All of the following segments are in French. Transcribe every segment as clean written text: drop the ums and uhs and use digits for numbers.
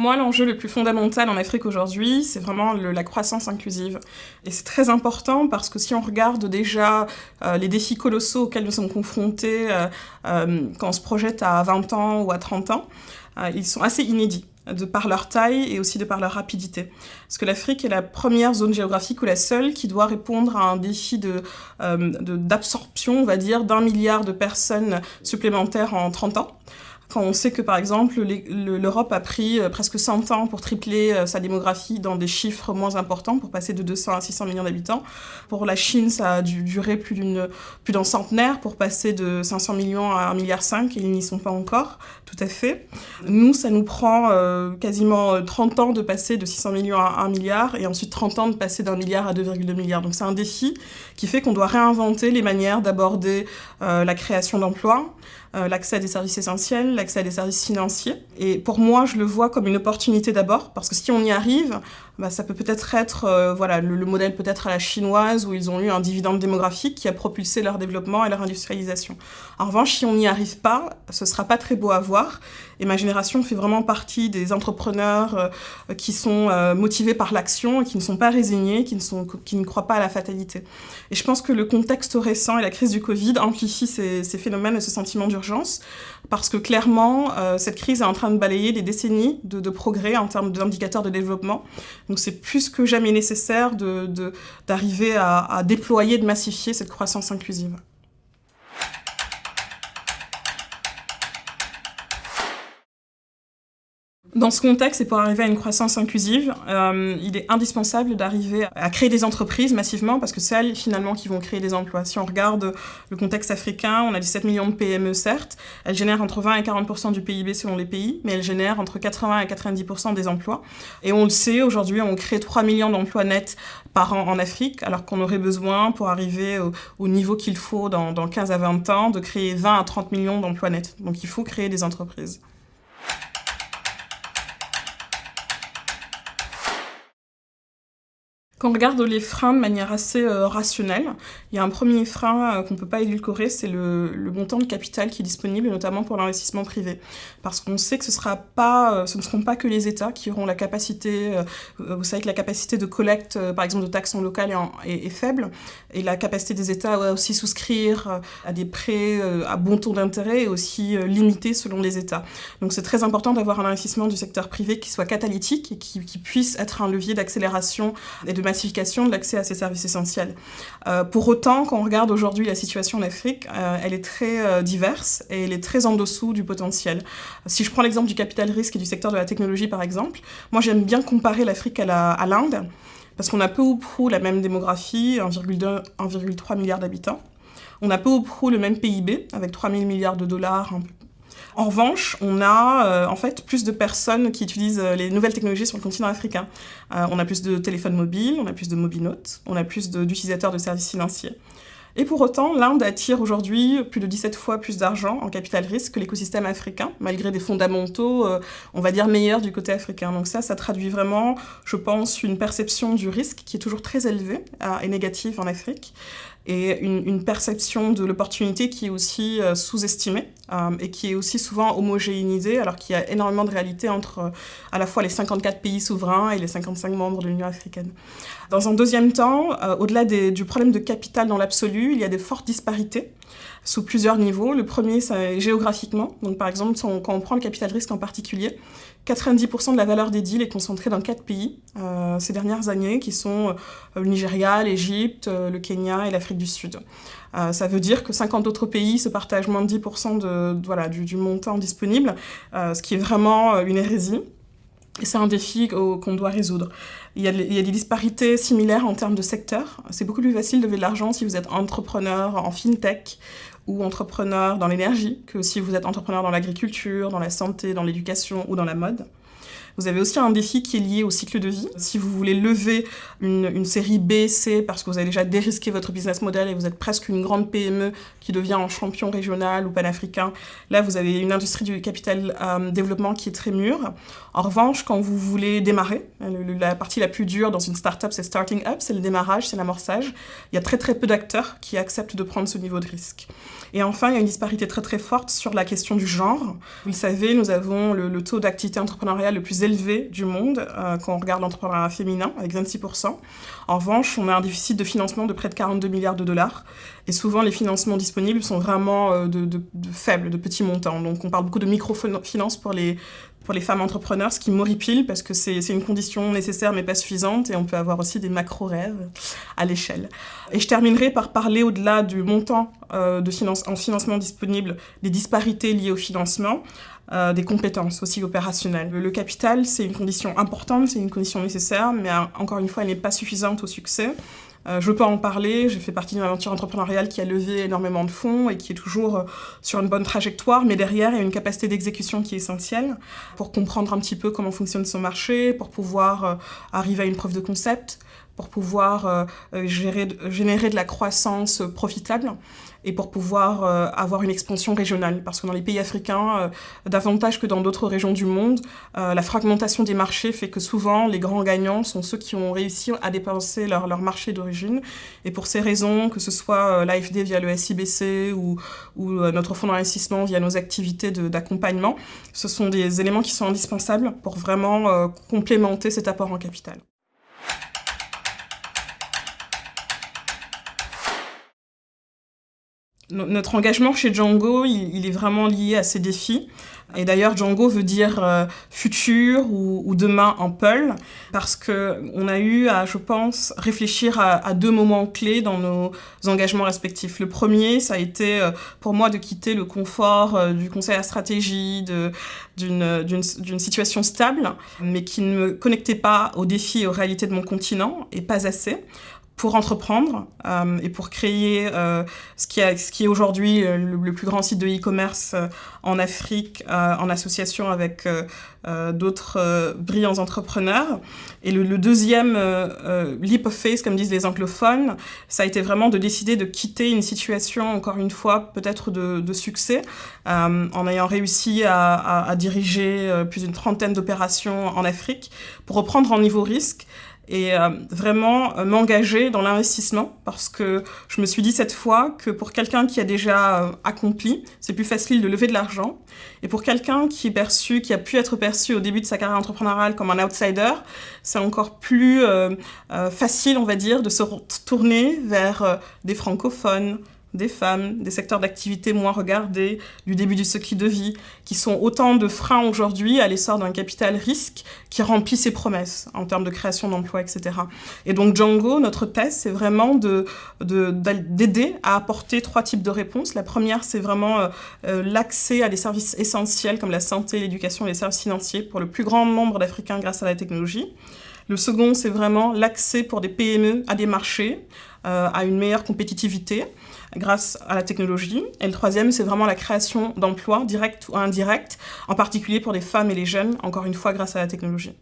moi, l'enjeu le plus fondamental en Afrique aujourd'hui, c'est vraiment la croissance inclusive. Et c'est très important parce que si on regarde déjà les défis colossaux auxquels nous sommes confrontés quand on se projette à 20 ans ou à 30 ans, ils sont assez inédits, de par leur taille et aussi de par leur rapidité. Parce que l'Afrique est la première zone géographique ou la seule qui doit répondre à un défi d'absorption, on va dire, d'1 milliard de personnes supplémentaires en 30 ans. Quand on sait que, par exemple, l'Europe a pris presque 100 ans pour tripler sa démographie dans des chiffres moins importants, pour passer de 200 à 600 millions d'habitants. Pour la Chine, ça a dû durer plus d'un centenaire pour passer de 500 millions à 1,5 milliard, et ils n'y sont pas encore, tout à fait. Nous, ça nous prend quasiment 30 ans de passer de 600 millions à 1 milliard, et ensuite 30 ans de passer d'1 milliard à 2,2 milliards. Donc c'est un défi qui fait qu'on doit réinventer les manières d'aborder la création d'emplois, l'accès à des services essentiels, l'accès à des services financiers. Et pour moi, je le vois comme une opportunité d'abord, parce que si on y arrive, ça peut peut-être être le modèle peut-être à la chinoise, où ils ont eu un dividende démographique qui a propulsé leur développement et leur industrialisation. En revanche, si on n'y arrive pas, ce sera pas très beau à voir. Et ma génération fait vraiment partie des entrepreneurs qui sont motivés par l'action et qui ne sont pas résignés, qui ne croient pas à la fatalité. Et je pense que le contexte récent et la crise du Covid amplifient ces phénomènes et ce sentiment d'urgence, parce que clairement, cette crise est en train de balayer des décennies de progrès en termes d'indicateurs de développement. Donc c'est plus que jamais nécessaire d'arriver à déployer, de massifier cette croissance inclusive. Dans ce contexte, et pour arriver à une croissance inclusive, il est indispensable d'arriver à créer des entreprises massivement, parce que c'est elles, finalement, qui vont créer des emplois. Si on regarde le contexte africain, on a 17 millions de PME, certes. Elles génèrent entre 20 et 40% du PIB selon les pays, mais elles génèrent entre 80 et 90% des emplois. Et on le sait, aujourd'hui, on crée 3 millions d'emplois nets par an en Afrique, alors qu'on aurait besoin, pour arriver au niveau qu'il faut dans 15 à 20 ans, de créer 20 à 30 millions d'emplois nets. Donc il faut créer des entreprises. Quand on regarde les freins de manière assez rationnelle, il y a un premier frein qu'on ne peut pas édulcorer, c'est le montant de capital qui est disponible, notamment pour l'investissement privé. Parce qu'on sait que ce ne seront pas que les États qui auront la capacité, vous savez que la capacité de collecte, par exemple, de taxes en local est faible, et la capacité des États à aussi souscrire à des prêts à bon taux d'intérêt est aussi limitée selon les États. Donc c'est très important d'avoir un investissement du secteur privé qui soit catalytique et qui puisse être un levier d'accélération et de massification de l'accès à ces services essentiels. Pour autant, quand on regarde aujourd'hui la situation en Afrique, elle est très diverse et elle est très en dessous du potentiel. Si je prends l'exemple du capital risque et du secteur de la technologie, par exemple, moi j'aime bien comparer l'Afrique à l'Inde, parce qu'on a peu ou prou la même démographie, 1,2, 1,3 milliard d'habitants. On a peu ou prou le même PIB, avec 3 000 milliards de dollars. En revanche, on a en fait plus de personnes qui utilisent les nouvelles technologies sur le continent africain. On a plus de téléphones mobiles, on a plus de mobinotes, on a plus d'utilisateurs de services financiers. Et pour autant, l'Inde attire aujourd'hui plus de 17 fois plus d'argent en capital risque que l'écosystème africain, malgré des fondamentaux, on va dire, meilleurs du côté africain. Donc ça traduit vraiment, je pense, une perception du risque qui est toujours très élevée et négative en Afrique, et une perception de l'opportunité qui est aussi sous-estimée et qui est aussi souvent homogénéisée, alors qu'il y a énormément de réalités entre à la fois les 54 pays souverains et les 55 membres de l'Union africaine. Dans un deuxième temps, au-delà du problème de capital dans l'absolu, il y a des fortes disparités sous plusieurs niveaux. Le premier, c'est géographiquement. Donc, par exemple, quand on prend le capital risque en particulier, 90% de la valeur des deals est concentrée dans 4 pays ces dernières années, qui sont le Nigeria, l'Égypte, le Kenya et l'Afrique du Sud. Ça veut dire que 50 autres pays se partagent moins de 10% du montant disponible, ce qui est vraiment une hérésie. Et c'est un défi qu'on doit résoudre. Il y a des disparités similaires en termes de secteur. C'est beaucoup plus facile de lever de l'argent si vous êtes entrepreneur en fintech ou entrepreneur dans l'énergie que si vous êtes entrepreneur dans l'agriculture, dans la santé, dans l'éducation ou dans la mode. Vous avez aussi un défi qui est lié au cycle de vie. Si vous voulez lever une série B, C, parce que vous avez déjà dérisqué votre business model et vous êtes presque une grande PME qui devient un champion régional ou panafricain, là, vous avez une industrie du capital développement qui est très mûre. En revanche, quand vous voulez démarrer, la partie la plus dure dans une start-up, c'est starting up, c'est le démarrage, c'est l'amorçage. Il y a très très peu d'acteurs qui acceptent de prendre ce niveau de risque. Et enfin, il y a une disparité très très forte sur la question du genre. Vous le savez, nous avons le taux d'activité entrepreneuriale le plus plus élevés du monde quand on regarde l'entrepreneuriat féminin, avec 26%. En revanche, on a un déficit de financement de près de 42 milliards de dollars. Et souvent, les financements disponibles sont vraiment de faibles, de petits montants. Donc, on parle beaucoup de microfinance pour les femmes entrepreneurs, ce qui m'horripile parce que c'est une condition nécessaire mais pas suffisante et on peut avoir aussi des macro-rêves à l'échelle. Et je terminerai par parler au-delà du montant en financement disponible, des disparités liées au financement, des compétences aussi opérationnelles. Le capital, c'est une condition importante, c'est une condition nécessaire, mais encore une fois, elle n'est pas suffisante au succès. Je peux en parler, j'ai fait partie d'une aventure entrepreneuriale qui a levé énormément de fonds et qui est toujours sur une bonne trajectoire, mais derrière, il y a une capacité d'exécution qui est essentielle pour comprendre un petit peu comment fonctionne son marché, pour pouvoir arriver à une preuve de concept, pour pouvoir générer de la croissance profitable et pour pouvoir avoir une expansion régionale. Parce que dans les pays africains, davantage que dans d'autres régions du monde, la fragmentation des marchés fait que souvent les grands gagnants sont ceux qui ont réussi à dépenser leur marché d'origine. Et pour ces raisons, que ce soit l'AFD via le SIBC ou notre fonds d'investissement via nos activités d'accompagnement, ce sont des éléments qui sont indispensables pour vraiment complémenter cet apport en capital. Notre engagement chez Django, il est vraiment lié à ces défis. Et d'ailleurs, Django veut dire futur ou demain en Peul, parce qu'on a eu à, je pense, réfléchir à deux moments clés dans nos engagements respectifs. Le premier, ça a été pour moi de quitter le confort du conseil à stratégie, d'une situation stable, mais qui ne me connectait pas aux défis et aux réalités de mon continent, et pas assez, pour entreprendre et pour créer ce qui est aujourd'hui le plus grand site de e-commerce en Afrique, en association avec d'autres brillants entrepreneurs. Et le deuxième leap of faith, comme disent les anglophones, ça a été vraiment de décider de quitter une situation, encore une fois, peut-être de succès, en ayant réussi à diriger plus d'une trentaine d'opérations en Afrique, pour reprendre en niveau risque, et vraiment m'engager dans l'investissement parce que je me suis dit cette fois que pour quelqu'un qui a déjà accompli, c'est plus facile de lever de l'argent. Et pour quelqu'un qui a pu être perçu au début de sa carrière entrepreneuriale comme un outsider, c'est encore plus facile, on va dire, de se tourner vers des francophones, des femmes, des secteurs d'activité moins regardés, du début du cycle de vie, qui sont autant de freins aujourd'hui à l'essor d'un capital risque qui remplit ses promesses en termes de création d'emplois, etc. Et donc Django, notre thèse, c'est vraiment d'aider à apporter trois types de réponses. La première, c'est vraiment l'accès à des services essentiels comme la santé, l'éducation et les services financiers pour le plus grand nombre d'Africains grâce à la technologie. Le second, c'est vraiment l'accès pour des PME à des marchés, à une meilleure compétitivité grâce à la technologie. Et le troisième, c'est vraiment la création d'emplois, directs ou indirects, en particulier pour les femmes et les jeunes, encore une fois grâce à la technologie.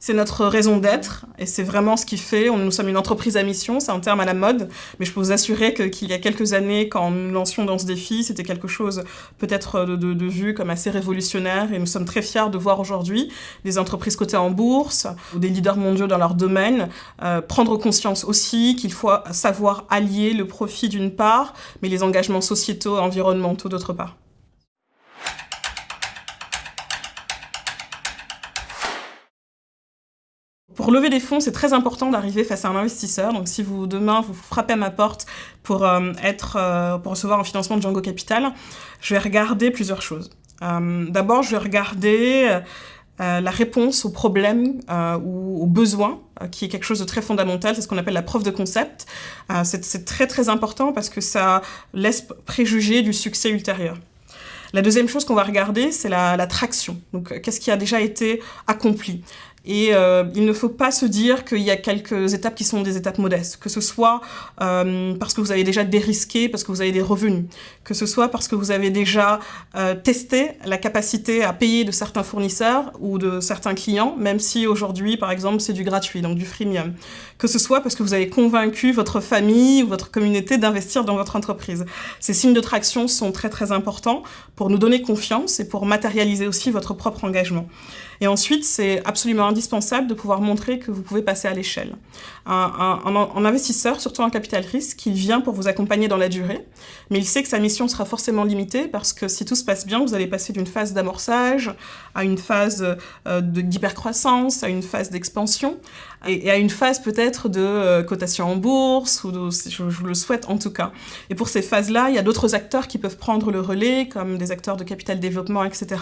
C'est notre raison d'être et c'est vraiment ce qui fait. Nous sommes une entreprise à mission, c'est un terme à la mode, mais je peux vous assurer qu'il y a quelques années, quand nous lancions dans ce défi, c'était quelque chose peut-être de vu comme assez révolutionnaire et nous sommes très fiers de voir aujourd'hui des entreprises cotées en bourse, ou des leaders mondiaux dans leur domaine, prendre conscience aussi qu'il faut savoir allier le profit d'une part, mais les engagements sociétaux et environnementaux d'autre part. Pour lever des fonds, c'est très important d'arriver face à un investisseur. Donc, si demain vous frappez à ma porte pour recevoir un financement de Django Capital, je vais regarder plusieurs choses. D'abord, je vais regarder la réponse aux problèmes ou aux besoins, qui est quelque chose de très fondamental. C'est ce qu'on appelle la preuve de concept. C'est très très important parce que ça laisse préjuger du succès ultérieur. La deuxième chose qu'on va regarder, c'est la traction. Donc, qu'est-ce qui a déjà été accompli ? Et il ne faut pas se dire qu'il y a quelques étapes qui sont des étapes modestes, que ce soit parce que vous avez déjà dérisqué, parce que vous avez des revenus, que ce soit parce que vous avez déjà testé la capacité à payer de certains fournisseurs ou de certains clients, même si aujourd'hui, par exemple, c'est du gratuit, donc du freemium, que ce soit parce que vous avez convaincu votre famille ou votre communauté d'investir dans votre entreprise. Ces signes de traction sont très très importants pour nous donner confiance et pour matérialiser aussi votre propre engagement. Et ensuite, c'est absolument indispensable de pouvoir montrer que vous pouvez passer à l'échelle. Un investisseur, surtout en capital risque, il vient pour vous accompagner dans la durée, mais il sait que sa mission sera forcément limitée parce que si tout se passe bien, vous allez passer d'une phase d'amorçage à une phase d'hypercroissance, à une phase d'expansion et à une phase peut-être de cotation en bourse, je vous le souhaite en tout cas. Et pour ces phases-là, il y a d'autres acteurs qui peuvent prendre le relais, comme des acteurs de capital développement, etc.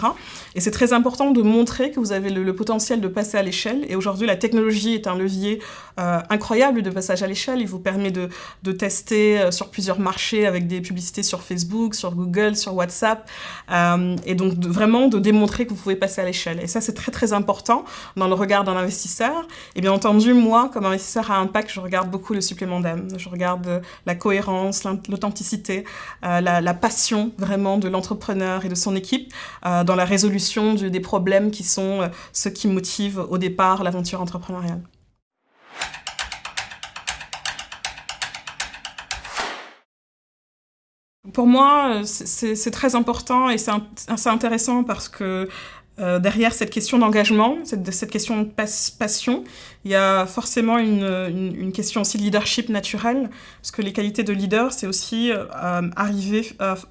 Et c'est très important de montrer que vous avez le potentiel de passer à l'échelle. Et aujourd'hui, la technologie est un levier incroyable de passage à l'échelle. Il vous permet de tester sur plusieurs marchés avec des publicités sur Facebook, sur Google, sur WhatsApp. Et donc vraiment de démontrer que vous pouvez passer à l'échelle. Et ça, c'est très très important dans le regard d'un investisseur. Et bien entendu, moi, comme investisseur à impact, je regarde beaucoup le supplément d'âme. Je regarde la cohérence, l'authenticité, la passion vraiment de l'entrepreneur et de son équipe dans la résolution des problèmes qui sont ceux qui motivent au départ l'aventure entrepreneuriale. Pour moi, c'est très important et c'est intéressant parce que derrière cette question d'engagement, cette question de passion, il y a forcément une question aussi de leadership naturel, parce que les qualités de leader, c'est aussi arriver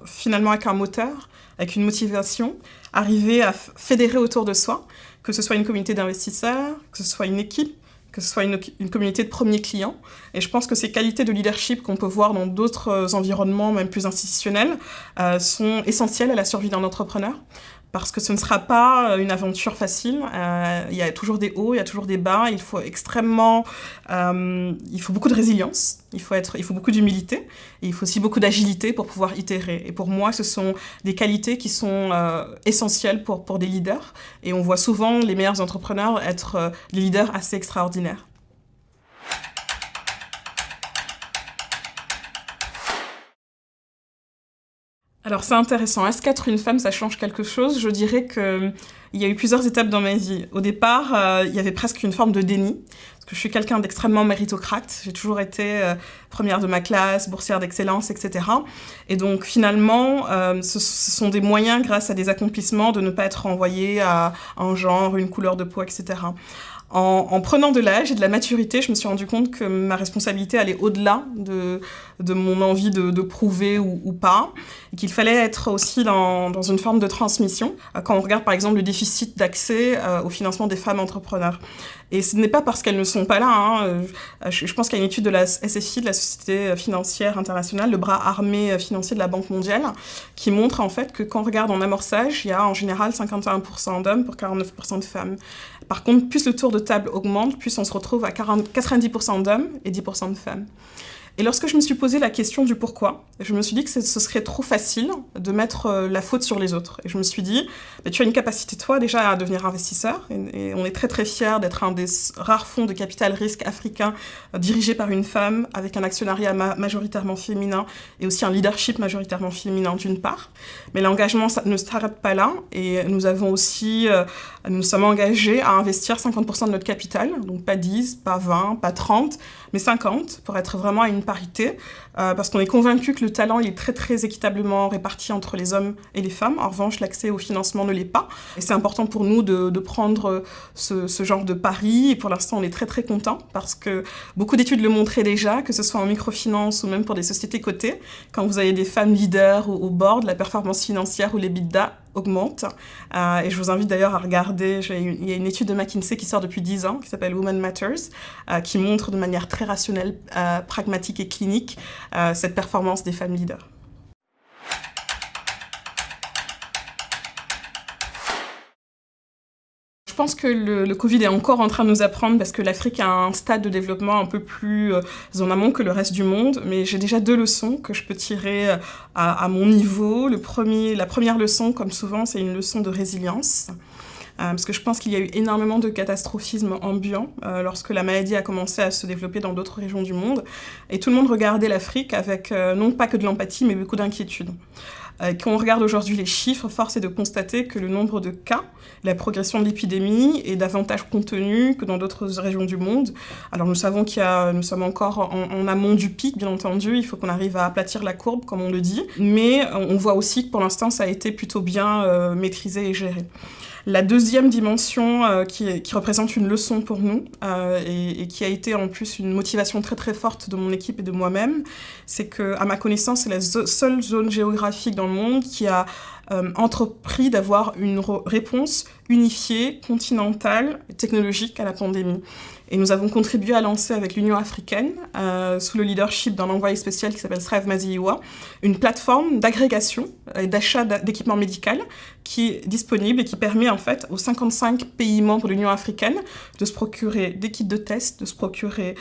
finalement avec un moteur, avec une motivation, arriver à fédérer autour de soi, que ce soit une communauté d'investisseurs, que ce soit une équipe, que ce soit une communauté de premiers clients. Et je pense que ces qualités de leadership qu'on peut voir dans d'autres environnements, même plus institutionnels, sont essentielles à la survie d'un entrepreneur. Parce que ce ne sera pas une aventure facile. Il y a toujours des hauts, il y a toujours des bas. Il faut beaucoup de résilience. Il faut beaucoup d'humilité. Et il faut aussi beaucoup d'agilité pour pouvoir itérer. Et pour moi, ce sont des qualités qui sont essentielles pour des leaders. Et on voit souvent les meilleurs entrepreneurs être des leaders assez extraordinaires. Alors c'est intéressant. Est-ce qu'être une femme, ça change quelque chose ? Je dirais qu'il y a eu plusieurs étapes dans ma vie. Au départ, il y avait presque une forme de déni, parce que je suis quelqu'un d'extrêmement méritocrate. J'ai toujours été première de ma classe, boursière d'excellence, etc. Et donc finalement, ce sont des moyens, grâce à des accomplissements, de ne pas être renvoyée à un genre, une couleur de peau, etc. En prenant de l'âge et de la maturité, je me suis rendu compte que ma responsabilité allait au-delà de mon envie de prouver ou pas, et qu'il fallait être aussi dans une forme de transmission, quand on regarde par exemple le déficit d'accès au financement des femmes entrepreneurs. Et ce n'est pas parce qu'elles ne sont pas là. Hein. Je pense qu'il y a une étude de la SFI, de la Société financière internationale, le bras armé financier de la Banque mondiale, qui montre en fait que quand on regarde en amorçage, il y a en général 51% d'hommes pour 49% de femmes. Par contre, plus le tour de table augmente, plus on se retrouve à 90% d'hommes et 10% de femmes. Et lorsque je me suis posé la question du pourquoi, je me suis dit que ce serait trop facile de mettre la faute sur les autres. Et je me suis dit, tu as une capacité, toi, déjà, à devenir investisseur. Et on est très, très fiers d'être un des rares fonds de capital risque africain dirigé par une femme, avec un actionnariat majoritairement féminin et aussi un leadership majoritairement féminin, d'une part. Mais l'engagement ça ne s'arrête pas là. Et nous sommes engagés à investir 50% de notre capital. Donc pas 10, pas 20, pas 30, mais 50, pour être vraiment à une parité, parce qu'on est convaincu que le talent il est très très équitablement réparti entre les hommes et les femmes. En revanche, l'accès au financement ne l'est pas. Et c'est important pour nous de prendre ce genre de pari. Et pour l'instant, on est très très contents, parce que beaucoup d'études le montraient déjà, que ce soit en microfinance ou même pour des sociétés cotées. Quand vous avez des femmes leaders au board, la performance financière ou l'EBITDA augmente. Et je vous invite d'ailleurs à regarder, il y a une étude de McKinsey qui sort depuis 10 ans, qui s'appelle Women Matters, qui montre de manière très rationnelle, pragmatique et clinique cette performance des femmes leaders. Je pense que le Covid est encore en train de nous apprendre, parce que l'Afrique a un stade de développement un peu plus en amont que le reste du monde, mais j'ai déjà 2 leçons que je peux tirer à mon niveau. La première leçon, comme souvent, c'est une leçon de résilience. Parce que je pense qu'il y a eu énormément de catastrophisme ambiant lorsque la maladie a commencé à se développer dans d'autres régions du monde. Et tout le monde regardait l'Afrique avec non pas que de l'empathie, mais beaucoup d'inquiétude. Quand on regarde aujourd'hui les chiffres, force est de constater que le nombre de cas, la progression de l'épidémie est davantage contenue que dans d'autres régions du monde. Alors nous savons nous sommes encore en amont du pic, bien entendu, il faut qu'on arrive à aplatir la courbe, comme on le dit, mais on voit aussi que pour l'instant ça a été plutôt bien maîtrisé et géré. La deuxième dimension qui représente une leçon pour nous et qui a été en plus une motivation très très forte de mon équipe et de moi-même, c'est que, à ma connaissance, c'est la seule zone géographique dans le monde qui a entrepris d'avoir une réponse unifiée, continentale, technologique à la pandémie. Et nous avons contribué à lancer avec l'Union africaine, sous le leadership d'un envoyé spécial qui s'appelle Srev Maziwa, une plateforme d'agrégation et d'achat d'équipements médicaux qui est disponible et qui permet en fait aux 55 pays membres de l'Union africaine de se procurer des kits de tests, de se procurer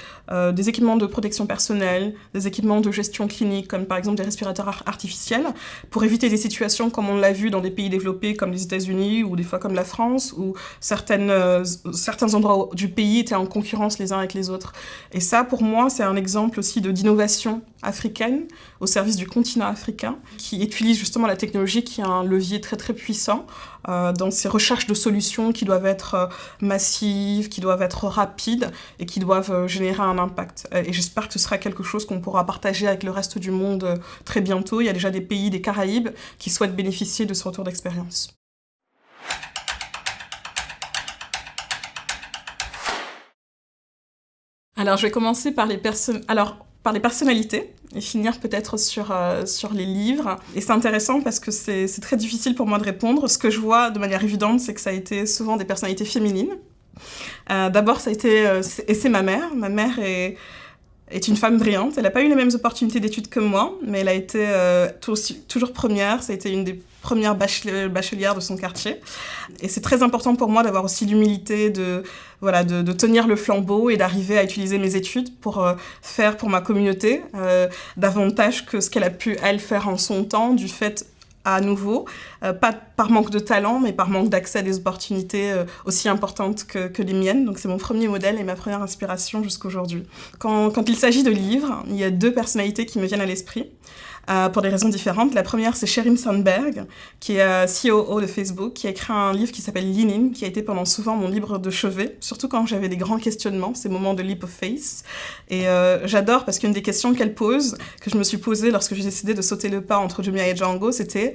des équipements de protection personnelle, des équipements de gestion clinique comme par exemple des respirateurs artificiels pour éviter des situations comme on l'a vu dans des pays développés comme les États-Unis ou des fois comme la France où certains endroits du pays étaient en concurrence les uns avec les autres. Et ça, pour moi, c'est un exemple aussi d'innovation africaine au service du continent africain qui utilise justement la technologie qui est un levier très très puissant dans ces recherches de solutions qui doivent être massives, qui doivent être rapides et qui doivent générer un impact. Et j'espère que ce sera quelque chose qu'on pourra partager avec le reste du monde très bientôt. Il y a déjà des pays des Caraïbes qui souhaitent bénéficier de ce retour d'expérience. Alors, je vais commencer par les personnalités et finir peut-être sur les livres. Et c'est intéressant parce que c'est très difficile pour moi de répondre. Ce que je vois de manière évidente, c'est que ça a été souvent des personnalités féminines. D'abord, ça a été... et c'est ma mère. Ma mère est une femme brillante. Elle n'a pas eu les mêmes opportunités d'études que moi, mais elle a été toujours première. Ça a été une des premières bachelières de son quartier. Et c'est très important pour moi d'avoir aussi l'humilité de tenir le flambeau et d'arriver à utiliser mes études pour faire pour ma communauté davantage que ce qu'elle a pu, elle, faire en son temps, du fait, à nouveau, pas par manque de talent, mais par manque d'accès à des opportunités aussi importantes que les miennes. Donc c'est mon premier modèle et ma première inspiration jusqu'aujourd'hui. Quand il s'agit de livres, il y a deux personnalités qui me viennent à l'esprit. Pour des raisons différentes. La première, c'est Sheryl Sandberg, qui est COO de Facebook, qui a écrit un livre qui s'appelle Lean In, qui a été pendant souvent mon livre de chevet, surtout quand j'avais des grands questionnements, ces moments de leap of faith. Et j'adore parce qu'une des questions qu'elle pose, que je me suis posée lorsque j'ai décidé de sauter le pas entre Jumia et Django, c'était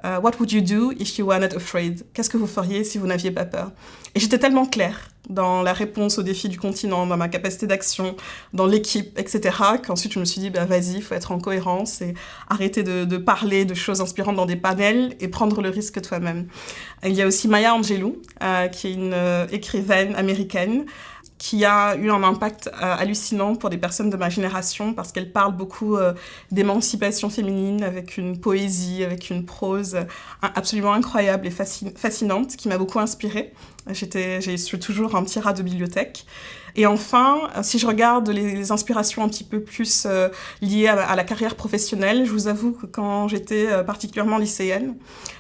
What would you do if you were not afraid? Qu'est-ce que vous feriez si vous n'aviez pas peur? Et j'étais tellement claire dans la réponse aux défis du continent, dans ma capacité d'action, dans l'équipe, etc., qu'ensuite je me suis dit, vas-y, il faut être en cohérence et arrêter de parler de choses inspirantes dans des panels et prendre le risque toi-même. Il y a aussi Maya Angelou, qui est une écrivaine américaine, qui a eu un impact hallucinant pour des personnes de ma génération parce qu'elle parle beaucoup d'émancipation féminine avec une poésie, avec une prose absolument incroyable et fascinante qui m'a beaucoup inspirée. Je suis toujours un petit rat de bibliothèque. Et enfin, si je regarde les inspirations un petit peu plus liées à la carrière professionnelle, je vous avoue que quand j'étais particulièrement lycéenne,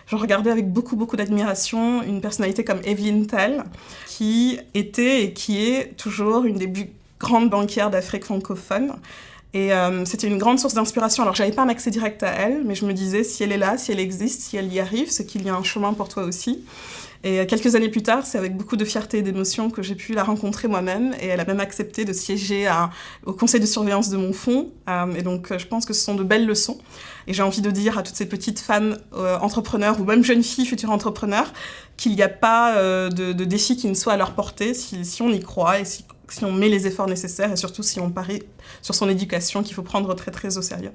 je regardais avec beaucoup, beaucoup d'admiration une personnalité comme Evelyn Tell, qui était et qui est toujours une des plus grandes banquières d'Afrique francophone. Et c'était une grande source d'inspiration. Alors, j'avais pas un accès direct à elle, mais je me disais, si elle est là, si elle existe, si elle y arrive, c'est qu'il y a un chemin pour toi aussi. Et quelques années plus tard, c'est avec beaucoup de fierté et d'émotion que j'ai pu la rencontrer moi-même. Et elle a même accepté de siéger au conseil de surveillance de mon fonds. Et donc, je pense que ce sont de belles leçons. Et j'ai envie de dire à toutes ces petites femmes entrepreneurs ou même jeunes filles futures entrepreneurs qu'il n'y a pas de défi qui ne soit à leur portée si on y croit et si on met les efforts nécessaires et surtout si on parie sur son éducation qu'il faut prendre très très au sérieux.